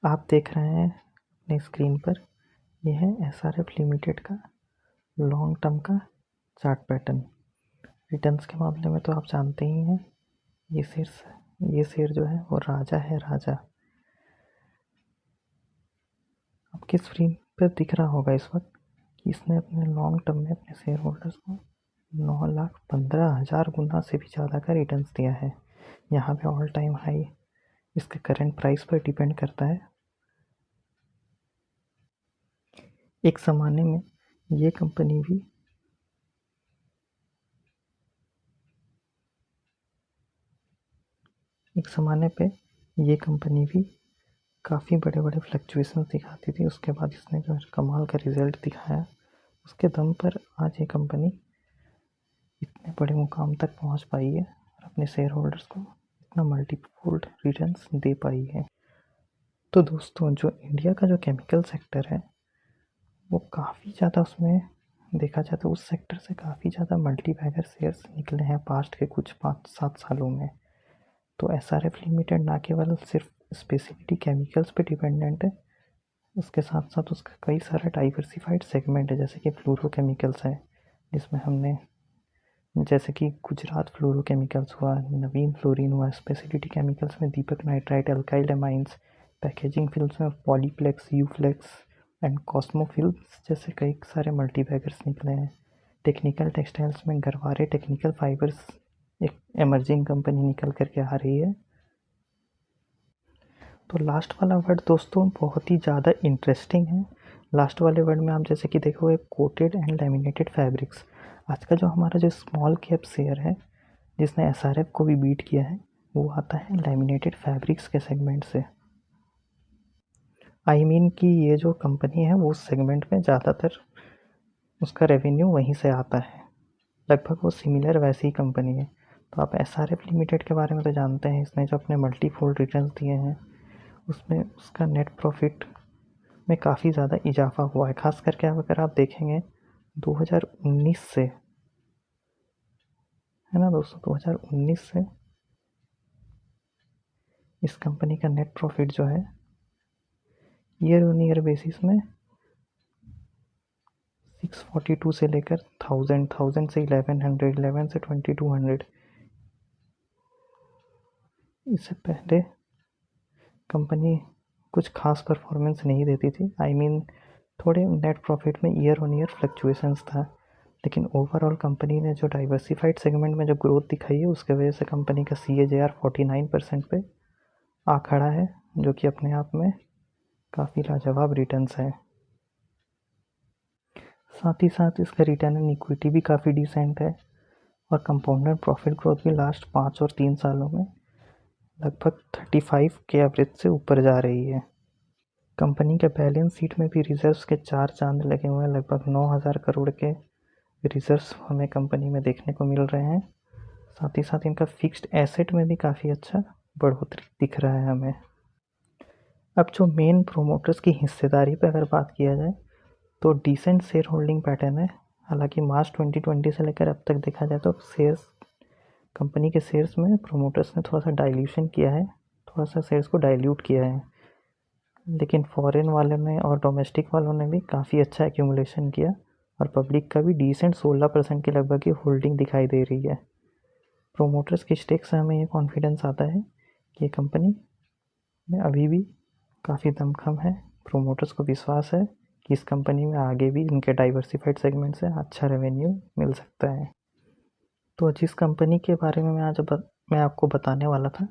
आप देख रहे हैं अपनी स्क्रीन पर, यह है एसआरएफ लिमिटेड का लॉन्ग टर्म का चार्ट पैटर्न। रिटर्न्स के मामले में तो आप जानते ही हैं, ये शेयर जो है वो राजा है, राजा। आपकी स्क्रीन पर दिख रहा होगा इस वक्त कि इसने अपने लॉन्ग टर्म में अपने शेयर होल्डर्स को 9,15,000 गुना से भी ज़्यादा का रिटर्न्स दिया है। यहाँ पे ऑल टाइम हाई इसके करंट प्राइस पर डिपेंड करता है। एक ज़माने में ये कंपनी भी काफ़ी बड़े बड़े फ्लक्चुएशन दिखाती थी। उसके बाद इसने जो कमाल का रिजल्ट दिखाया, उसके दम पर आज ये कंपनी इतने बड़े मुकाम तक पहुंच पाई है और अपने शेयर होल्डर्स को इतना मल्टीफोल्ड रिटर्न्स दे पाई है। तो दोस्तों, जो इंडिया का जो केमिकल सेक्टर है वो काफ़ी ज़्यादा, उसमें देखा जाए तो उस सेक्टर से काफ़ी ज़्यादा मल्टीबैगर शेयर्स निकले हैं पास्ट के कुछ 5-7 सालों में। तो एसआरएफ लिमिटेड ना केवल सिर्फ स्पेसिफिकली केमिकल्स पे डिपेंडेंट है, उसके साथ साथ उसका कई सारा डाइवर्सिफाइड सेगमेंट है, जैसे कि फ्लोरोकेमिकल्स है जिसमें हमने, जैसे कि गुजरात फ्लोरोकेमिकल्स हुआ, नवीन फ्लोरिन हुआ, स्पेशलिटी केमिकल्स में Deepak Nitrite, alkyl amines, packaging films में पॉलीप्लेक्स, यूफ्लेक्स एंड कॉस्मो फिल्म्स जैसे कई सारे मल्टीबैगर्स निकले हैं। टेक्निकल टेक्सटाइल्स में गरवारे टेक्निकल फाइबर्स एक एमर्जिंग कंपनी निकल करके आ रही है। तो लास्ट वाला वर्ड दोस्तों बहुत ही ज़्यादा इंटरेस्टिंग है। लास्ट वाले वर्ड में आप जैसे कि देखोगे कोटेड एंड लैमिनेटेड फैब्रिक्स। आज का जो हमारा जो स्मॉल कैप शेयर है जिसने एसआरएफ को भी बीट किया है, वो आता है लैमिनेटेड फैब्रिक्स के सेगमेंट से। कि ये जो कंपनी है वो उस सेगमेंट में ज़्यादातर उसका रेवेन्यू वहीं से आता है, लगभग वो सिमिलर वैसी ही कंपनी है। तो आप एसआरएफ लिमिटेड के बारे में तो जानते हैं, इसने जो अपने मल्टीफोल्ड रिटर्न्स दिए हैं उसमें उसका नेट प्रॉफिट में काफ़ी ज़्यादा इजाफा हुआ है। खास करके अगर आप देखेंगे 2019 से, है ना दोस्तों, 2019 से इस कंपनी का नेट प्रॉफिट जो है ईयर ऑन ईयर बेसिस में 642 से लेकर 1000 से 1100, 11 से 2200, इससे पहले कंपनी कुछ खास परफॉर्मेंस नहीं देती थी। थोड़े नेट प्रॉफिट में ईयर ऑन ईयर फ्लक्चुएशंस था, लेकिन ओवरऑल कंपनी ने जो डाइवर्सिफाइड सेगमेंट में जो ग्रोथ दिखाई है उसके वजह से कंपनी का CAGR 49% पे आ खड़ा है, जो कि अपने आप में काफ़ी लाजवाब रिटर्न्स है। साथ ही साथ इसका रिटर्न ऑन इक्विटी भी काफ़ी डिसेंट है और कंपाउंडेड प्रॉफिट ग्रोथ भी लास्ट 5 और 3 सालों में लगभग 35 के एवरेज से ऊपर जा रही है। कंपनी के बैलेंस शीट में भी रिजर्व्स के 4 चांद लगे हुए हैं। लगभग 9,000 करोड़ के रिजर्व्स हमें कंपनी में देखने को मिल रहे हैं। साथ ही साथ इनका फिक्स्ड एसेट में भी काफ़ी अच्छा बढ़ोतरी दिख रहा है हमें। अब जो मेन प्रोमोटर्स की हिस्सेदारी पर अगर बात किया जाए तो डिसेंट शेयर होल्डिंग पैटर्न है। हालांकि मार्च 2020 से लेकर अब तक देखा जाए तो कंपनी के शेयर्स में प्रोमोटर्स ने थोड़ा सा डाइल्यूशन किया है, थोड़ा सा शेयर्स को डाइल्यूट किया है, लेकिन फॉरेन वालों ने और डोमेस्टिक वालों ने भी काफ़ी अच्छा एक्यूमुलेशन किया और पब्लिक का भी डिसेंट 16% के लगभग की होल्डिंग दिखाई दे रही है। प्रोमोटर्स की स्टेक से हमें ये कॉन्फिडेंस आता है कि ये कंपनी में अभी भी काफ़ी दमखम है। प्रोमोटर्स को विश्वास है कि इस कंपनी में आगे भी इनके डाइवर्सिफाइड सेगमेंट से अच्छा रेवेन्यू मिल सकता है। तो जिस कंपनी के बारे में मैं आपको बताने वाला था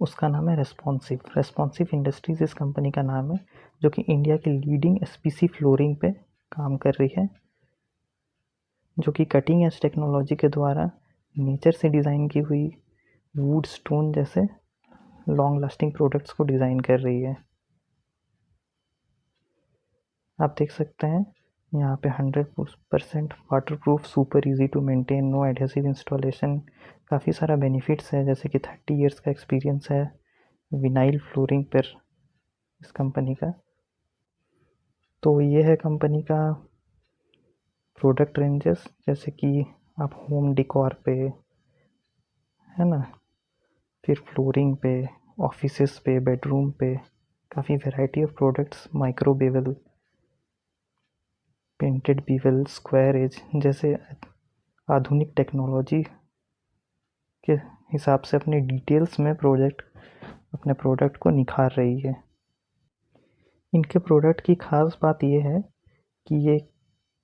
उसका नाम है रेस्पॉन्सिव इंडस्ट्रीज इस कंपनी का नाम है, जो कि इंडिया की लीडिंग SPC फ्लोरिंग पे काम कर रही है, जो कि कटिंग एज टेक्नोलॉजी के द्वारा नेचर से डिज़ाइन की हुई वुड स्टोन जैसे लॉन्ग लास्टिंग प्रोडक्ट्स को डिज़ाइन कर रही है। आप देख सकते हैं यहाँ पे 100% water proof, super easy to maintain, no adhesive installation, काफ़ी सारा बेनिफिट्स है, जैसे कि 30 इयर्स का एक्सपीरियंस है विनाइल फ्लोरिंग पर इस कंपनी का। तो ये है कंपनी का प्रोडक्ट रेंजेस, जैसे कि आप होम डिकॉर पे, है ना, फिर फ्लोरिंग पे, ऑफिसेस पे, बेडरूम पे, काफ़ी variety of products, micro bevel, painted bevel, square edge जैसे आधुनिक टेक्नोलॉजी के हिसाब से अपने डिटेल्स में अपने प्रोडक्ट को निखार रही है। इनके प्रोडक्ट की ख़ास बात ये है कि ये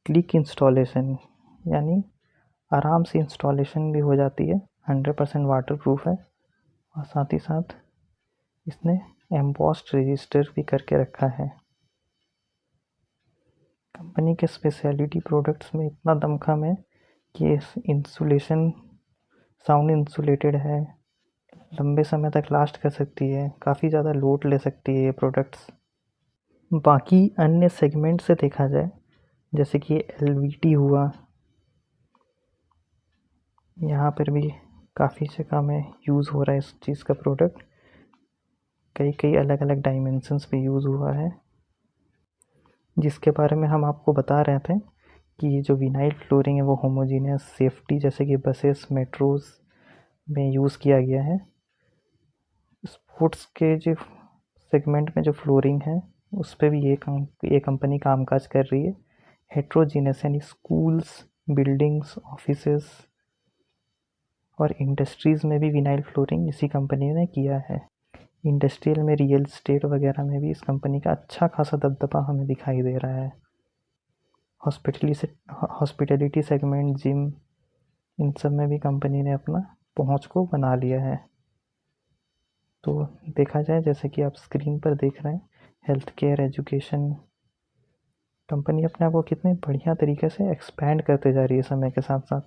क्लिक इंस्टॉलेशन, यानी आराम से इंस्टॉलेशन भी हो जाती है, 100% वाटरप्रूफ है, और साथ ही साथ इसने एम्बॉस्ड रजिस्टर भी करके रखा है। कंपनी के स्पेशलिटी प्रोडक्ट्स में इतना दमखम है कि इंसुलेशन, साउंड इंसुलेटेड है, लंबे समय तक लास्ट कर सकती है, काफ़ी ज़्यादा लोड ले सकती है ये प्रोडक्ट्स। बाकी अन्य सेगमेंट से देखा जाए, जैसे कि एलवीटी हुआ, यहाँ पर भी काफ़ी जगह में यूज़ हो रहा है इस चीज़ का प्रोडक्ट, कई अलग अलग डायमेंशंस पे यूज़ हुआ है, जिसके बारे में हम आपको बता रहे थे कि ये जो विनाइल फ्लोरिंग है वो होमोजीनियस सेफ्टी, जैसे कि बसेस, मेट्रोज़ में यूज़ किया गया है। स्पोर्ट्स के जो सेगमेंट में जो फ्लोरिंग है उस पर भी ये कंपनी कामकाज कर रही है। हेट्रोजीनियस यानी स्कूल्स, बिल्डिंग्स, ऑफिसेस और इंडस्ट्रीज़ में भी विनाइल फ्लोरिंग इसी कंपनी ने किया है। इंडस्ट्रियल में, रियल एस्टेट वगैरह में भी इस कंपनी का अच्छा खासा दबदबा हमें दिखाई दे रहा है। हॉस्पिटैलिटी सेगमेंट, जिम, इन सब में भी कंपनी ने अपना पहुंच को बना लिया है। तो देखा जाए, जैसे कि आप स्क्रीन पर देख रहे हैं, हेल्थ केयर, एजुकेशन, कंपनी अपने आप को कितने बढ़िया तरीके से एक्सपैंड करते जा रही है समय के साथ साथ।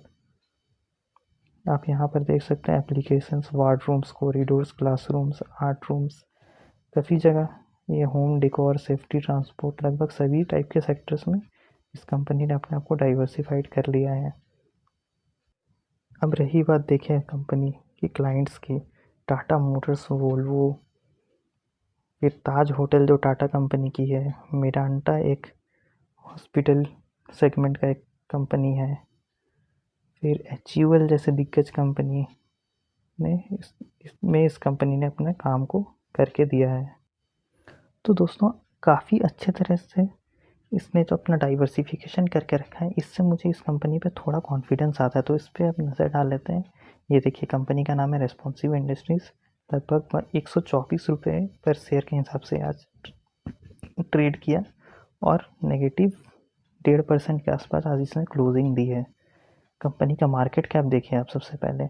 आप यहाँ पर देख सकते हैं applications, ward rooms, corridors, classrooms, art rooms, काफ़ी जगह ये होम डेकोर, सेफ्टी, ट्रांसपोर्ट, लगभग सभी टाइप के सेक्टर्स में इस कंपनी ने अपने आप को डाइवर्सिफाइड कर लिया है। अब रही बात देखें कंपनी की क्लाइंट्स की, टाटा मोटर्स, वोल्वो, फिर ताज होटल जो टाटा कंपनी की है, मेरांटा एक हॉस्पिटल सेगमेंट का एक कंपनी है, फिर HUL जैसे दिग्गज कंपनी ने इस कंपनी ने अपने काम को करके दिया है। तो दोस्तों, काफ़ी अच्छे तरह से इसने जो अपना डाइवर्सिफिकेशन करके रखा है, इससे मुझे इस कंपनी पे थोड़ा कॉन्फिडेंस आता है। तो इस पर अब नज़र डाल लेते हैं। ये देखिए, कंपनी का नाम है रेस्पॉन्सिव इंडस्ट्रीज़। लगभग 124 रुपये पर शेयर के हिसाब से आज ट्रेड किया, और नेगेटिव 1.5% के आसपास आज इसने क्लोजिंग दी है। कंपनी का मार्केट कैप देखिए आप। सबसे पहले,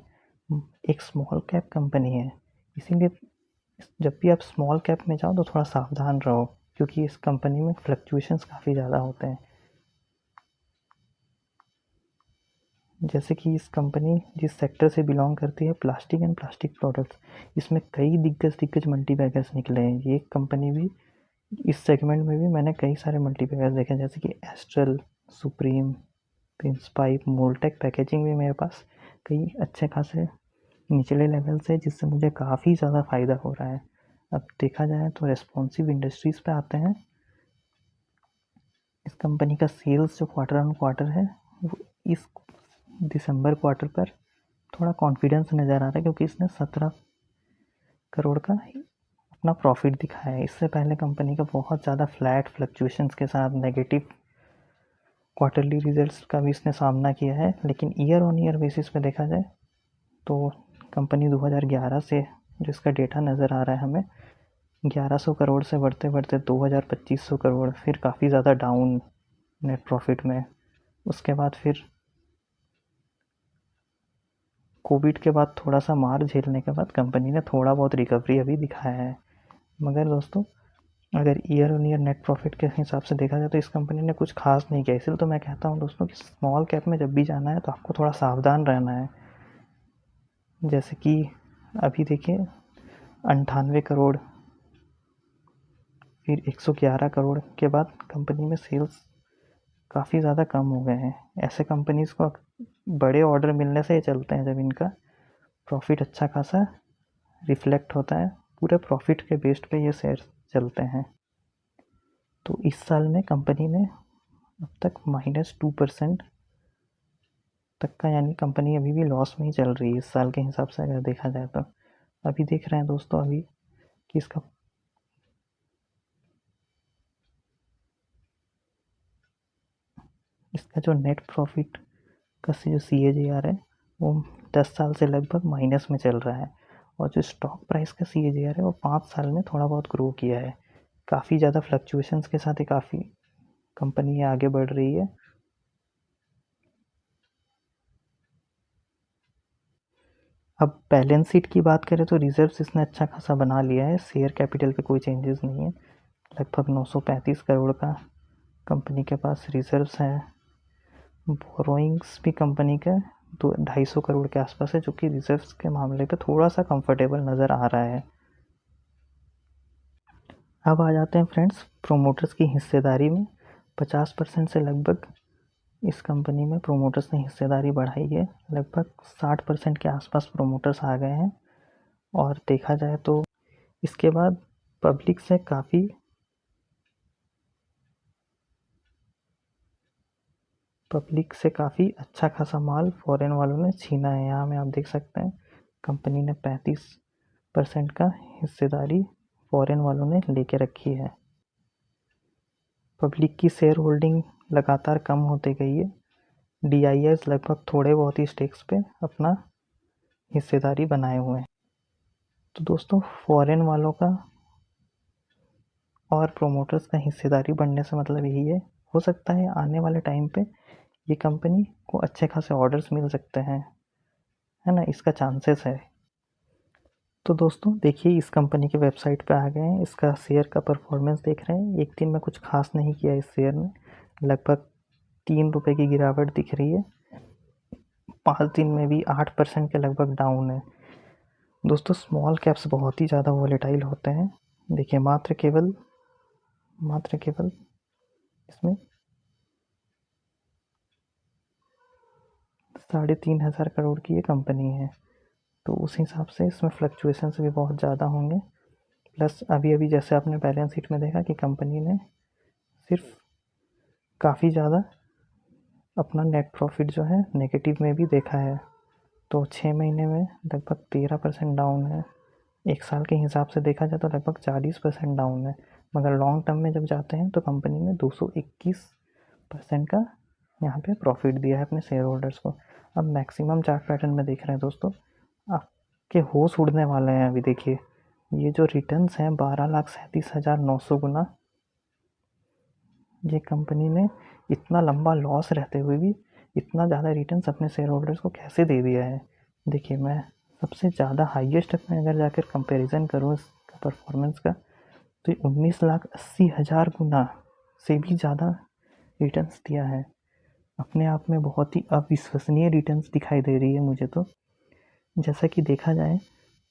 एक स्मॉल कैप कंपनी है, इसीलिए जब भी आप स्मॉल कैप में जाओ तो थोड़ा सावधान रहो, क्योंकि इस कंपनी में फ्लक्चुएशंस काफ़ी ज़्यादा होते हैं। जैसे कि इस कंपनी जिस सेक्टर से बिलोंग करती है, प्लास्टिक एंड प्लास्टिक प्रोडक्ट्स, इसमें कई दिग्गज मल्टीबैगर्स निकले हैं। ये कंपनी भी, इस सेगमेंट में भी मैंने कई सारे मल्टीबैगर्स देखे हैं, जैसे कि astral, supreme, Prince pipe, Moldtek packaging भी मेरे पास कई अच्छे खासे निचले लेवल से, जिससे मुझे काफ़ी ज़्यादा फ़ायदा हो रहा है। अब देखा जाए तो रेस्पॉन्सिव इंडस्ट्रीज़ पे आते हैं। इस कंपनी का सेल्स जो क्वार्टर ऑन क्वार्टर है, वो इस दिसंबर क्वार्टर पर थोड़ा कॉन्फिडेंस नज़र आ रहा है, क्योंकि इसने 17 करोड़ का अपना प्रॉफिट दिखाया है। इससे पहले कंपनी का बहुत ज़्यादा फ्लैट फ्लक्चुएशंस के साथ नेगेटिव क्वार्टरली रिजल्ट्स का भी इसने सामना किया है। लेकिन ईयर ऑन ईयर बेसिस पे देखा जाए तो कंपनी 2011 से जो इसका डेटा नज़र आ रहा है हमें, 1100 करोड़ से बढ़ते बढ़ते 2500 करोड़, फिर काफ़ी ज़्यादा डाउन नेट प्रॉफिट में। उसके बाद फिर कोविड के बाद थोड़ा सा मार झेलने के बाद कंपनी ने थोड़ा बहुत रिकवरी अभी दिखाया है। मगर दोस्तों, अगर year on year net profit के हिसाब से देखा जाए तो इस कंपनी ने कुछ खास नहीं किया। इसलिए तो मैं कहता हूँ दोस्तों कि स्मॉल कैप में जब भी जाना है तो आपको थोड़ा सावधान रहना है। जैसे कि अभी देखिए, 98 करोड़, फिर 111 करोड़ के बाद कंपनी में सेल्स काफ़ी ज़्यादा कम हो गए हैं। ऐसे कंपनीज़ को बड़े ऑर्डर मिलने से ही चलते हैं, जब इनका प्रॉफिट अच्छा खासा रिफ्लेक्ट होता है, पूरे प्रॉफिट के बेस्ड पे ये शेयर चलते हैं। तो इस साल में कंपनी ने अब तक -2% तक का, यानी कंपनी अभी भी लॉस में ही चल रही है इस साल के हिसाब से अगर देखा जाए तो। अभी देख रहे हैं दोस्तों, अभी कि इसका इसका जो नेट प्रॉफिट का जो CAGR है वो 10 साल से लगभग माइनस में चल रहा है, और जो स्टॉक प्राइस का CAGR है वो 5 साल में थोड़ा बहुत ग्रो किया है। काफ़ी ज़्यादा फ्लक्चुएशंस के साथ ही काफ़ी कंपनी आगे बढ़ रही है। अब बैलेंस शीट की बात करें तो रिजर्व्स इसने अच्छा खासा बना लिया है, शेयर कैपिटल पे कोई चेंजेस नहीं है। लगभग 935 करोड़ का कंपनी के पास रिजर्व्स है। बोरोइंग्स भी कंपनी का 250 करोड़ के आसपास है, जो कि रिजर्व्स के मामले पे थोड़ा सा कंफर्टेबल नज़र आ रहा है। अब आ जाते हैं फ्रेंड्स प्रोमोटर्स की हिस्सेदारी में। 50% से लगभग इस कंपनी में प्रोमोटर्स ने हिस्सेदारी बढ़ाई है। लगभग 60% के आसपास प्रोमोटर्स आ गए हैं। और देखा जाए तो इसके बाद पब्लिक से काफ़ी अच्छा खासा माल फॉरेन वालों ने छीना है। यहाँ में आप देख सकते हैं कंपनी ने 35% का हिस्सेदारी फॉरेन वालों ने लेके रखी है। पब्लिक की शेयर होल्डिंग लगातार कम होती गई है। DIS लगभग थोड़े बहुत ही स्टेक्स पे अपना हिस्सेदारी बनाए हुए हैं। तो दोस्तों फॉरेन वालों का और प्रोमोटर्स का हिस्सेदारी बढ़ने से मतलब यही है, हो सकता है आने वाले टाइम पे ये कंपनी को अच्छे खासे ऑर्डर्स मिल सकते हैं, है ना, इसका चांसेस है। तो दोस्तों देखिए इस कंपनी के वेबसाइट पे आ गए हैं, इसका शेयर का परफॉर्मेंस देख रहे हैं। एक दिन में कुछ खास नहीं किया इस शेयर ने, लगभग 3 रुपये की गिरावट दिख रही है। 5 दिन में भी 8% के लगभग डाउन है। दोस्तों स्मॉल कैप्स बहुत ही ज़्यादा वॉलेटाइल होते हैं। देखिए मात्र केवल इसमें 3,500 करोड़ की ये कंपनी है, तो उस हिसाब से इसमें फ्लक्चुएशंस भी बहुत ज़्यादा होंगे। प्लस अभी जैसे आपने बैलेंस शीट में देखा कि कंपनी ने सिर्फ काफ़ी ज़्यादा अपना नेट प्रॉफिट जो है नेगेटिव में भी देखा है, तो 6 महीने में लगभग 13% डाउन है। एक साल के हिसाब से देखा जाए तो लगभग 40% डाउन है। मगर लॉन्ग टर्म में जब जाते हैं तो कंपनी ने 221% का यहाँ पे प्रॉफिट दिया है अपने शेयर होल्डर्स को। अब मैक्सिमम चार्ट पैटर्न में देख रहे हैं दोस्तों, आपके होश उड़ने वाले हैं। अभी देखिए ये जो रिटर्न्स हैं 12,37,900 गुना, ये कंपनी ने इतना लंबा लॉस रहते हुए भी इतना ज़्यादा रिटर्न्स अपने शेयर होल्डर्स को कैसे दे दिया है। देखिए मैं सबसे ज़्यादा हाईएस्ट में अगर जाकर कंपैरिजन करूँ इसका परफॉर्मेंस का, तो 19,80,000 गुना से भी ज़्यादा रिटर्न्स दिया है। अपने आप में बहुत ही अविश्वसनीय रिटर्न्स दिखाई दे रही है मुझे तो। जैसा कि देखा जाए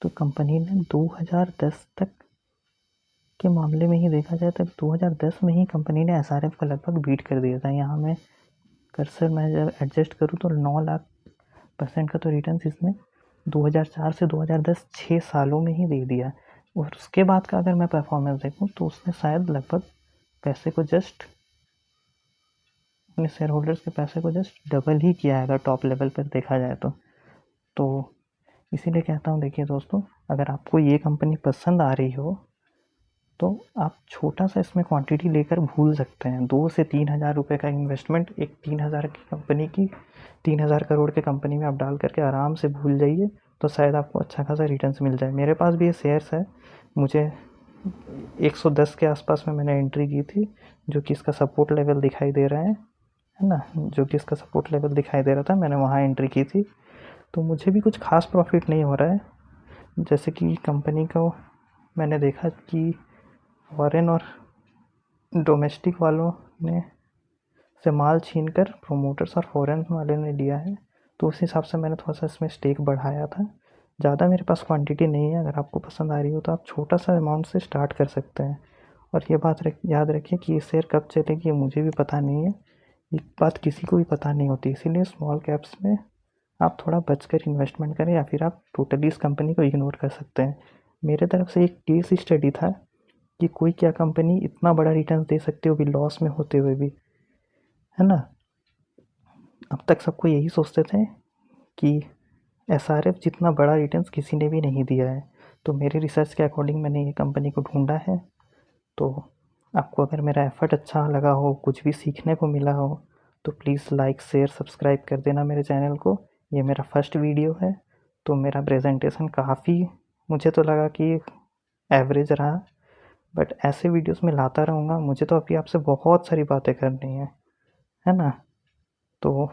तो कंपनी ने 2010 तक के मामले में ही देखा जाए तो 2010 में ही कंपनी ने SRF का लगभग बीट कर दिया था। यहाँ मैं कर्सर मैं जब एडजस्ट करूँ तो 9,00,000% का तो रिटर्न इसने 2004 से 2010 6 सालों में ही दे दिया। और उसके बाद का अगर मैं परफॉर्मेंस देखूँ तो उसने शायद लगभग पैसे को जस्ट अपने शेयर होल्डर्स के पैसे को जस्ट डबल ही किया है अगर टॉप लेवल पर देखा जाए तो इसीलिए कहता हूँ देखिए दोस्तों, अगर आपको ये कंपनी पसंद आ रही हो तो आप छोटा सा इसमें क्वांटिटी लेकर भूल सकते हैं। 2 से 3,000 रुपये का इन्वेस्टमेंट एक 3,000 की कंपनी की 3,000 करोड़ की कंपनी में आप डाल करके आराम से भूल जाइए, तो शायद आपको अच्छा खासा रिटर्न्स मिल जाए। मेरे पास भी ये शेयर्स है, मुझे 110 के आसपास में मैंने एंट्री की थी, जो कि इसका सपोर्ट लेवल दिखाई दे रहा है ना, जो कि इसका सपोर्ट लेवल दिखाई दे रहा था, मैंने वहाँ एंट्री की थी। तो मुझे भी कुछ खास प्रॉफिट नहीं हो रहा है। जैसे कि कंपनी को मैंने देखा कि फॉरेन और डोमेस्टिक वालों ने से माल छीन कर प्रोमोटर्स और फॉरेन वाले ने लिया है, तो उस हिसाब से मैंने थोड़ा सा इसमें स्टेक बढ़ाया था। ज़्यादा मेरे पास क्वांटिटी नहीं है, अगर आपको पसंद आ रही हो तो आप छोटा सा अमाउंट से स्टार्ट कर सकते हैं। और ये बात याद रखिए कि ये शेयर कब चलेगी ये मुझे भी पता नहीं है, ये बात किसी को भी पता नहीं होती। इसीलिए स्मॉल कैप्स में आप थोड़ा बचकर इन्वेस्टमेंट करें, या फिर आप टोटली इस कंपनी को इग्नोर कर सकते हैं। मेरे तरफ से एक केस स्टडी था कि कोई क्या कंपनी इतना बड़ा रिटर्न दे सकती हो भी लॉस में होते हुए भी, है ना। अब तक सबको यही सोचते थे कि SRF जितना बड़ा रिटर्न्स किसी ने भी नहीं दिया है। तो मेरे रिसर्च के अकॉर्डिंग मैंने ये कंपनी को ढूंढा है। तो आपको अगर मेरा एफर्ट अच्छा लगा हो, कुछ भी सीखने को मिला हो, तो प्लीज़ लाइक शेयर सब्सक्राइब कर देना मेरे चैनल को। ये मेरा फर्स्ट वीडियो है, तो मेरा प्रेजेंटेशन काफ़ी, मुझे तो लगा कि एवरेज रहा, बट ऐसे वीडियोस मैं लाता रहूँगा। मुझे तो अभी आपसे बहुत सारी बातें करनी है ना। तो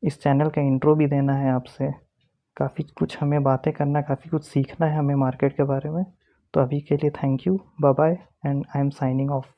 इस चैनल का इंट्रो भी देना है आपसे, काफ़ी कुछ हमें बातें करना, काफ़ी कुछ सीखना है हमें मार्केट के बारे में। तो अभी के लिए thank you, bye bye, and I am signing of.